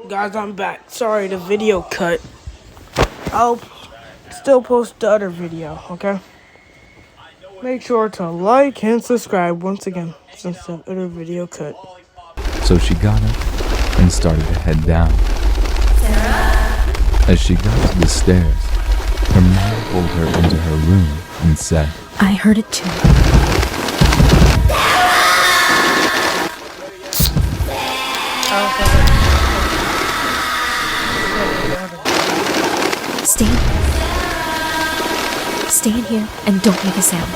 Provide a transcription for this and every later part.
Guys, I'm back. Sorry, the video cut. I'll still post the other video, okay? Make sure to like and subscribe once again, since the other video cut. So she got up and started to head down. As she got to the stairs, her mom pulled her into her room and said, I heard it too. Stay in here and don't make a sound.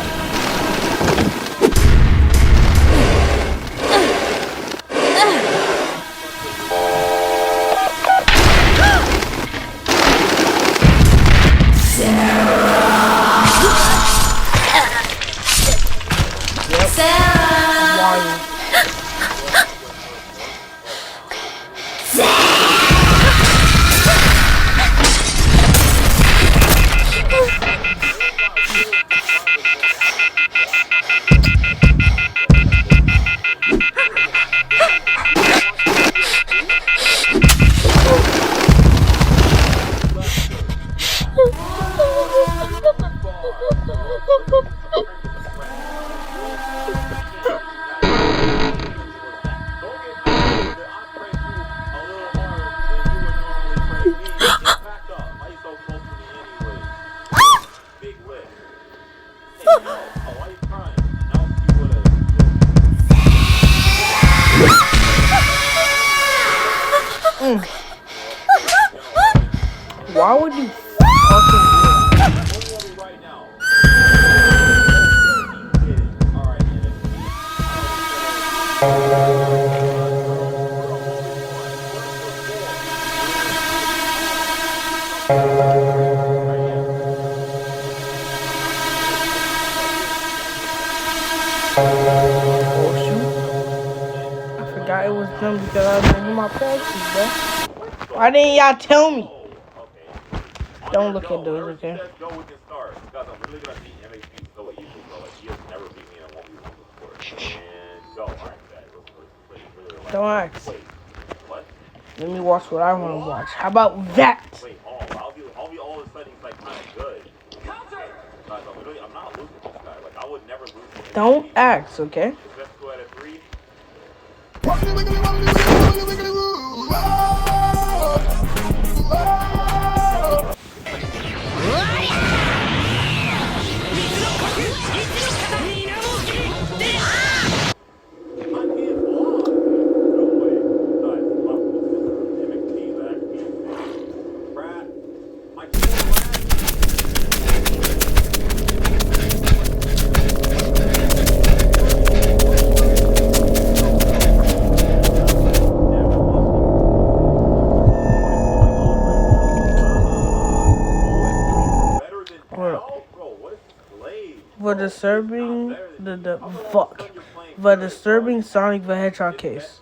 Why would you fucking do I forgot it was them because I was in my practice, bro. Why didn't y'all tell me? Don't look at those, okay? Don't ask. Let me watch what I want to watch. How about that? Don't ask, okay? For disturbing Sonic the Hedgehog case.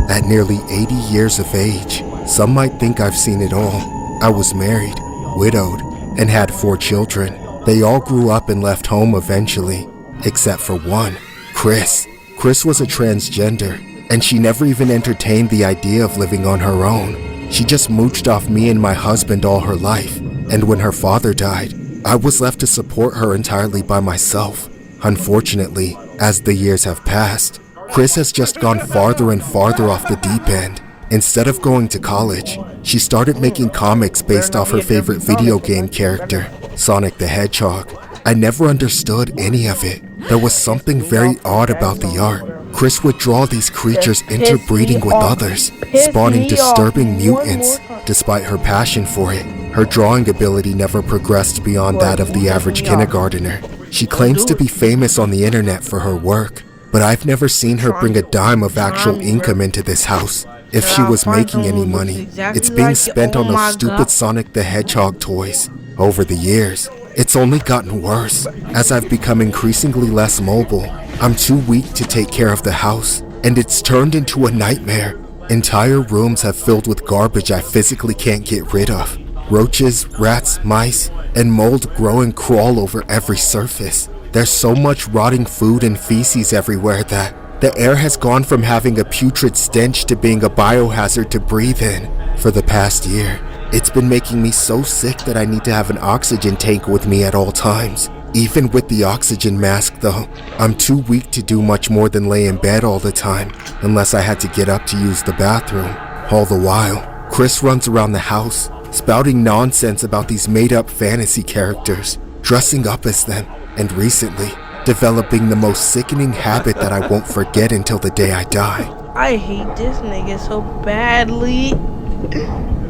At nearly 80 years of age, some might think I've seen it all. I was married, widowed, and had 4 children. They all grew up and left home eventually, except for one, Chris. Chris was a transgender, and she never even entertained the idea of living on her own. She just mooched off me and my husband all her life, and when her father died, I was left to support her entirely by myself. Unfortunately, as the years have passed, Chris has just gone farther and farther off the deep end. Instead of going to college, she started making comics based off her favorite video game character, Sonic the Hedgehog. I never understood any of it. There was something very odd about the art. Chris would draw these creatures interbreeding with others, spawning disturbing mutants. Despite her passion for it, her drawing ability never progressed beyond that of the average kindergartner. She claims to be famous on the internet for her work, but I've never seen her bring a dime of actual income into this house. If she was making any money, it's being spent on those stupid Sonic the Hedgehog toys. Over the years, it's only gotten worse. As I've become increasingly less mobile, I'm too weak to take care of the house, and it's turned into a nightmare. Entire rooms have filled with garbage I physically can't get rid of. Roaches, rats, mice, and mold grow and crawl over every surface. There's so much rotting food and feces everywhere that The air has gone from having a putrid stench to being a biohazard to breathe in. For the past year, it's been making me so sick that I need to have an oxygen tank with me at all times. Even with the oxygen mask though, I'm too weak to do much more than lay in bed all the time, unless I had to get up to use the bathroom. All the while, Chris runs around the house, spouting nonsense about these made-up fantasy characters, dressing up as them, and recently, developing the most sickening habit that I won't forget until the day I die. I hate this nigga so badly.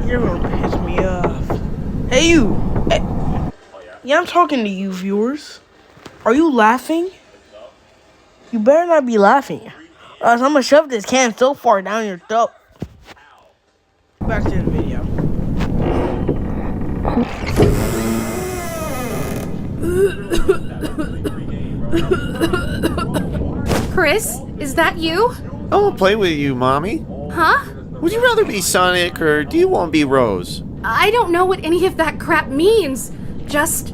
You're gonna piss me off. Hey, you. Hey. Yeah, I'm talking to you, viewers. Are you laughing? You better not be laughing, or else I'm gonna shove this can so far down your throat. Back to the video. Chris, is that you? I'll play with you, Mommy. Huh? Would you rather be Sonic or do you want to be Rose? I don't know what any of that crap means. Just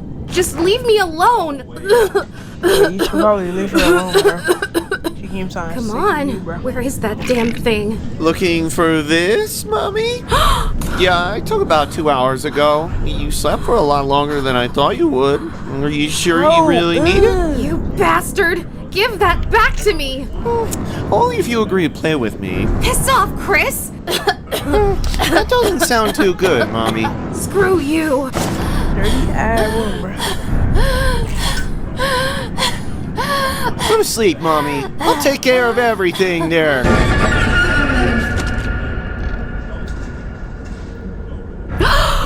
leave me alone. Yeah, you should probably leave her alone, bro. She keeps trying to Come sick on. you, bro. Where is that damn thing? Looking for this, Mommy? Yeah, I took about 2 hours ago. You slept for a lot longer than I thought you would. Are you sure you really need it? You bastard! Give that back to me! Only if you agree to play with me. Piss off, Chris! That doesn't sound too good, Mommy. Screw you! Dirty ass woman, bro. Go to sleep, Mommy. I'll take care of everything there.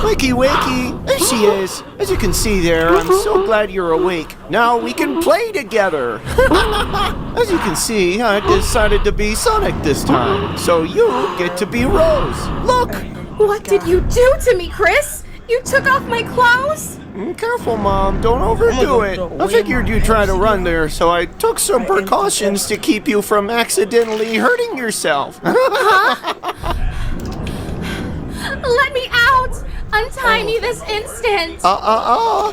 Wakey, wakey. There she is. As you can see there, I'm so glad you're awake. Now we can play together. As you can see, I decided to be Sonic this time. So you get to be Rose. Look. What did you do to me, Chris? You took off my clothes? Careful, Mom. Don't overdo it. I figured you'd try to run there, so I took some precautions to keep you from accidentally hurting yourself. Let me out! Untie me this instant! I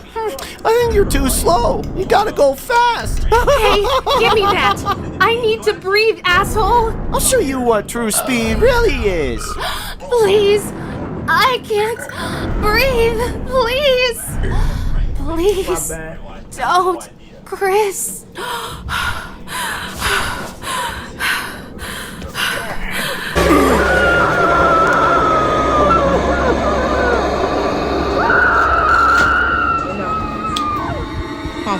think you're too slow. You gotta go fast. Hey, give me that! I need to breathe, asshole! I'll show you what true speed really is. Please! I can't breathe! Please! Please! My bad. Don't, Chris!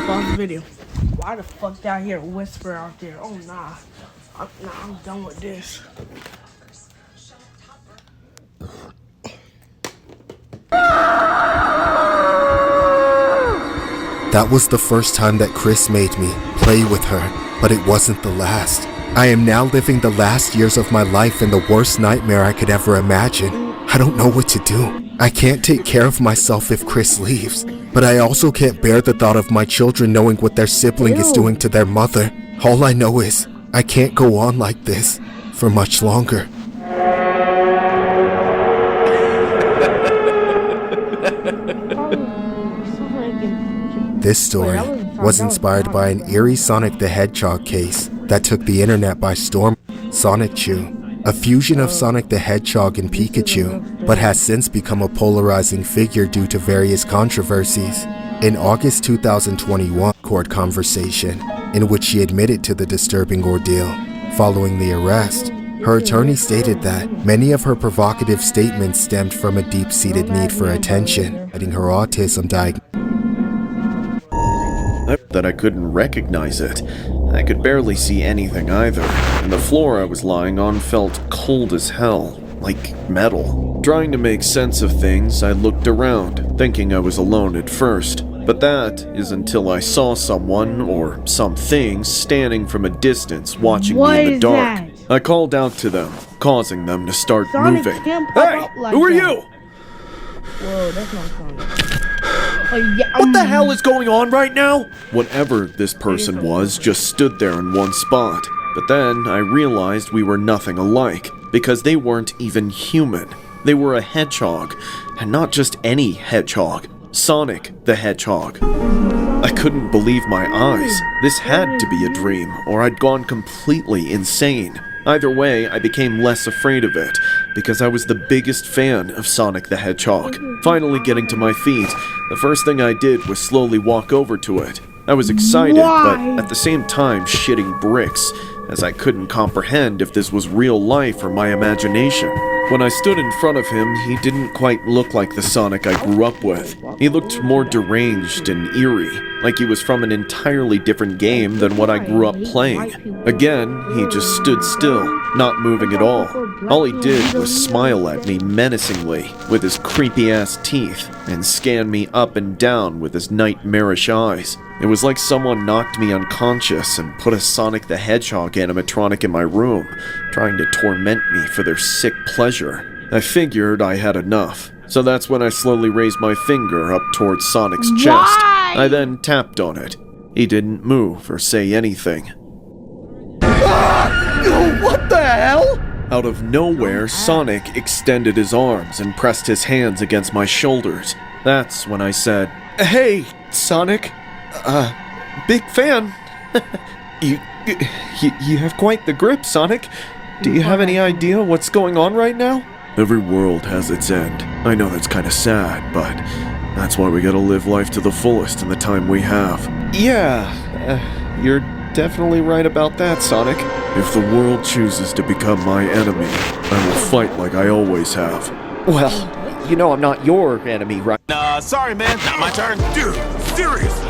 Pause the video. Why the fuck did I hear a whisper out there? Oh nah. I'm done with this. That was the first time that Chris made me play with her, but it wasn't the last. I am now living the last years of my life in the worst nightmare I could ever imagine. I don't know what to do. I can't take care of myself if Chris leaves, but I also can't bear the thought of my children knowing what their sibling is doing to their mother. All I know is I can't go on like this for much longer. This story was inspired by an eerie Sonic the Hedgehog case that took the internet by storm. Sonic Chew, a fusion of Sonic the Hedgehog and Pikachu, but has since become a polarizing figure due to various controversies. In August 2021, court conversation in which she admitted to the disturbing ordeal. Following the arrest, her attorney stated that many of her provocative statements stemmed from a deep-seated need for attention, citing her autism diagnosis. That I couldn't recognize it. I could barely see anything either, and the floor I was lying on felt cold as hell, like metal. Trying to make sense of things, I looked around, thinking I was alone at first. But that is until I saw someone, or something, standing from a distance watching me in the dark. I called out to them, causing them to start moving. Hey, who are you? Whoa, that's not Sonic. Yeah, What the hell is going on right now? Whatever this person was just stood there in one spot. But then I realized we were nothing alike, because they weren't even human. They were a hedgehog, and not just any hedgehog. Sonic the Hedgehog. I couldn't believe my eyes. This had to be a dream, or I'd gone completely insane. Either way, I became less afraid of it, because I was the biggest fan of Sonic the Hedgehog. Finally getting to my feet, the first thing I did was slowly walk over to it. I was excited, but at the same time shitting bricks, as I couldn't comprehend if this was real life or my imagination. When I stood in front of him, he didn't quite look like the Sonic I grew up with. He looked more deranged and eerie, like he was from an entirely different game than what I grew up playing. Again, he just stood still, not moving at all. All he did was smile at me menacingly with his creepy-ass teeth and scan me up and down with his nightmarish eyes. It was like someone knocked me unconscious and put a Sonic the Hedgehog animatronic in my room, trying to torment me for their sick pleasure. I figured I had enough, so that's when I slowly raised my finger up towards Sonic's chest. I then tapped on it. He didn't move or say anything. What the hell? Out of nowhere, Sonic extended his arms and pressed his hands against my shoulders. That's when I said, "Hey, Sonic. Big fan. You have quite the grip, Sonic. Do you have any idea what's going on right now?" Every world has its end. I know that's kind of sad, but that's why we gotta live life to the fullest in the time we have. Yeah, you're definitely right about that, Sonic. If the world chooses to become my enemy, I will fight like I always have. Well, you know I'm not your enemy, right? Sorry, man. Not my turn. Dude, seriously.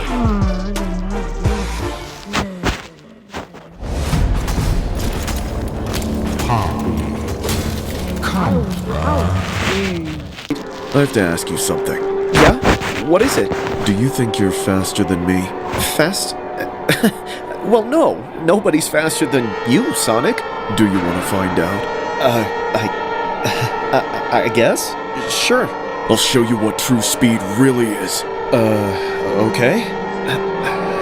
I have to ask you something. Yeah? What is it? Do you think you're faster than me? Fast? Well, no. Nobody's faster than you, Sonic. Do you want to find out? I guess? Sure. I'll show you what true speed really is. Okay.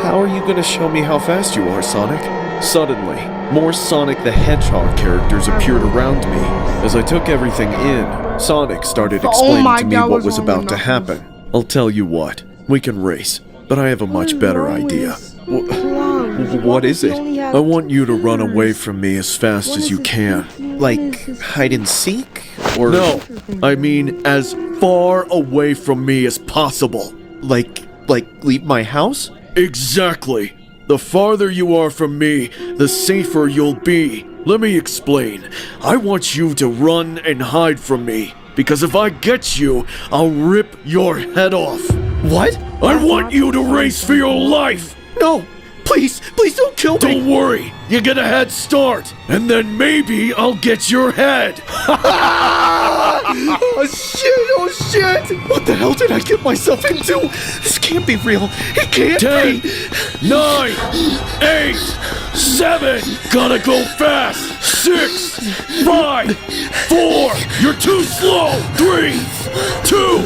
How are you gonna show me how fast you are, Sonic? Suddenly, more Sonic the Hedgehog characters appeared around me. As I took everything in, Sonic started explaining to me what was about to happen. I'll tell you what, we can race, but I have a much better idea. What is it? I want you to run away from me as fast as you can. Like hide and seek? Or No, I mean as far away from me as possible. like leave my house? Exactly. The farther you are from me, the safer you'll be. Let me explain. I want you to run and hide from me, because if I get you, I'll rip your head off. What? I want you to race for your life. No! Please don't kill me! Don't worry, you get a head start, and then maybe I'll get your head. Oh shit! What the hell did I get myself into? This can't be real. It can't 10, be! 9, 8, 7, gotta go fast. 6, 5, 4, you're too slow. 3, 2,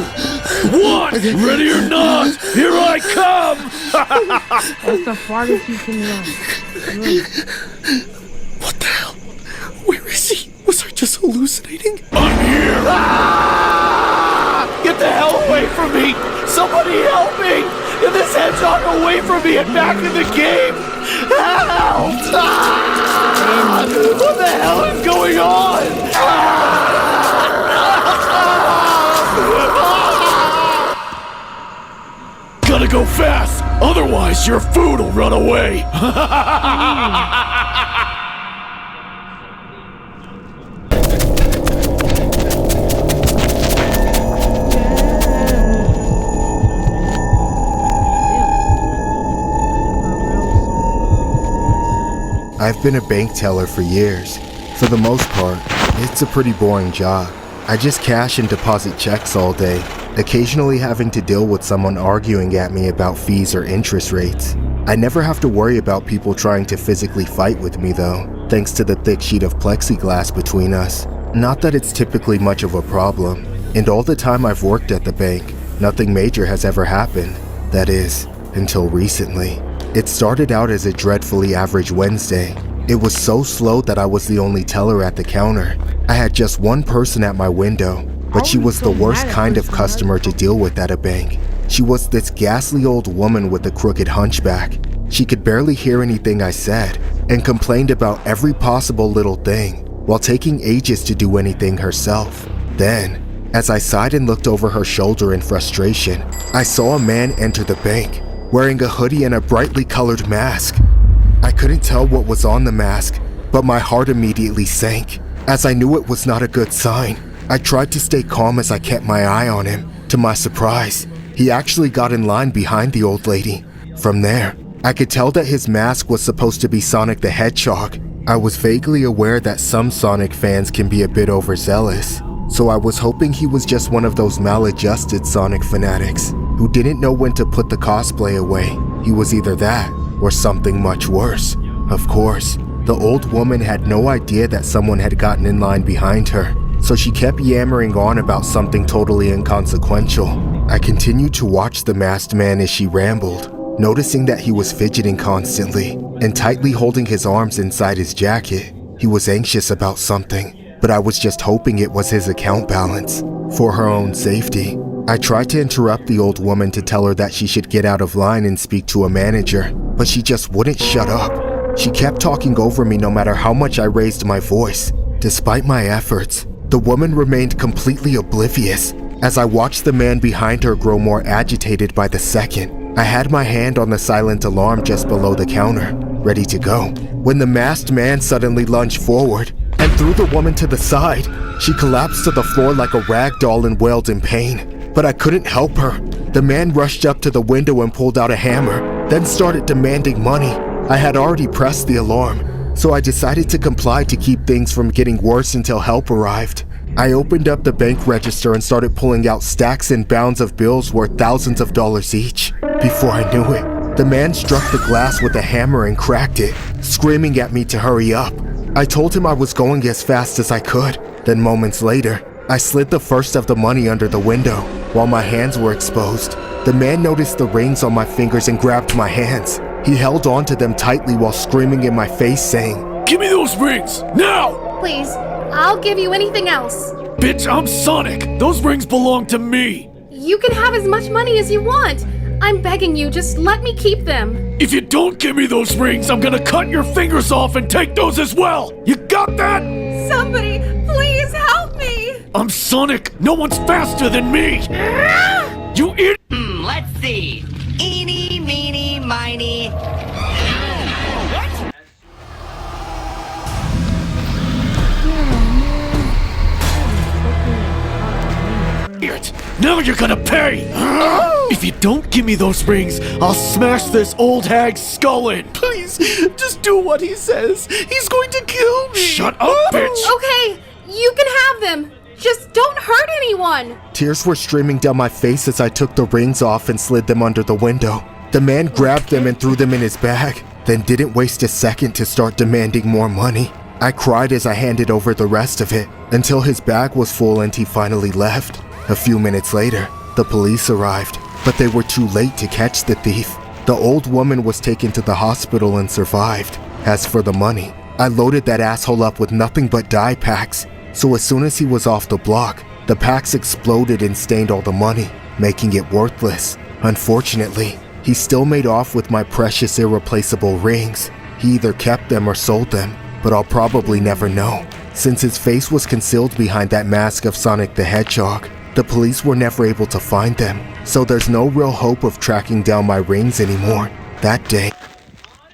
1, ready or not, here I come. That's the farthest you can run. What the hell? Where is he? Was I just hallucinating? I'm here. Get the hell away from me! Somebody help me! Get this hedgehog away from me and back in the game! Help! What the hell is going on? Gotta go fast, otherwise your food will run away. I've been a bank teller for years. For the most part, it's a pretty boring job. I just cash and deposit checks all day, occasionally having to deal with someone arguing at me about fees or interest rates. I never have to worry about people trying to physically fight with me though, thanks to the thick sheet of plexiglass between us. Not that it's typically much of a problem, and all the time I've worked at the bank, nothing major has ever happened. That is, until recently. It started out as a dreadfully average Wednesday. It was so slow that I was the only teller at the counter. I had just one person at my window, but she was the worst kind of customer to deal with at a bank. She was this ghastly old woman with a crooked hunchback. She could barely hear anything I said and complained about every possible little thing while taking ages to do anything herself. Then, as I sighed and looked over her shoulder in frustration, I saw a man enter the bank wearing a hoodie and a brightly colored mask. I couldn't tell what was on the mask, but my heart immediately sank, as I knew it was not a good sign. I tried to stay calm as I kept my eye on him. To my surprise, he actually got in line behind the old lady. From there, I could tell that his mask was supposed to be Sonic the Hedgehog. I was vaguely aware that some Sonic fans can be a bit overzealous, so I was hoping he was just one of those maladjusted Sonic fanatics who didn't know when to put the cosplay away. He was either that or something much worse. Of course, the old woman had no idea that someone had gotten in line behind her, so she kept yammering on about something totally inconsequential. I continued to watch the masked man as she rambled, noticing that he was fidgeting constantly and tightly holding his arms inside his jacket. He was anxious about something, but I was just hoping it was his account balance. For her own safety, I tried to interrupt the old woman to tell her that she should get out of line and speak to a manager, but she just wouldn't shut up. She kept talking over me no matter how much I raised my voice. Despite my efforts, the woman remained completely oblivious. As I watched the man behind her grow more agitated by the second, I had my hand on the silent alarm just below the counter, ready to go, when the masked man suddenly lunged forward and threw the woman to the side. She collapsed to the floor like a rag doll and wailed in pain. But I couldn't help her. The man rushed up to the window and pulled out a hammer, then started demanding money. I had already pressed the alarm, so I decided to comply to keep things from getting worse until help arrived. I opened up the bank register and started pulling out stacks and bounds of bills worth thousands of dollars each. Before I knew it, the man struck the glass with a hammer and cracked it, screaming at me to hurry up. I told him I was going as fast as I could. Then moments later, I slid the first of the money under the window while my hands were exposed. The man noticed the rings on my fingers and grabbed my hands. He held onto them tightly while screaming in my face, saying, "Give me those rings, now!" Please, I'll give you anything else. "Bitch, I'm Sonic. Those rings belong to me." You can have as much money as you want. I'm begging you, just let me keep them. "If you don't give me those rings, I'm gonna cut your fingers off and take those as well. You got that?" Somebody, please help me. "I'm Sonic. No one's faster than me." "You idiot." Let's see. Eeny, meeny, miny. Now you're gonna pay! If you don't give me those rings, I'll smash this old hag's skull in! Please, just do what he says. He's going to kill me. Shut up, bitch! Okay, you can have them. Just don't hurt anyone. Tears were streaming down my face as I took the rings off and slid them under the window. The man grabbed them and threw them in his bag, then didn't waste a second to start demanding more money. I cried as I handed over the rest of it, until his bag was full and he finally left. A few minutes later, the police arrived, but they were too late to catch the thief. The old woman was taken to the hospital and survived. As for the money, I loaded that asshole up with nothing but dye packs, so as soon as he was off the block, the packs exploded and stained all the money, making it worthless. Unfortunately, he still made off with my precious irreplaceable rings. He either kept them or sold them, but I'll probably never know, since his face was concealed behind that mask of Sonic the Hedgehog. The police were never able to find them, so there's no real hope of tracking down my rings anymore. That day.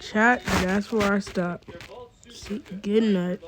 Chat, that's where I stop. Good night.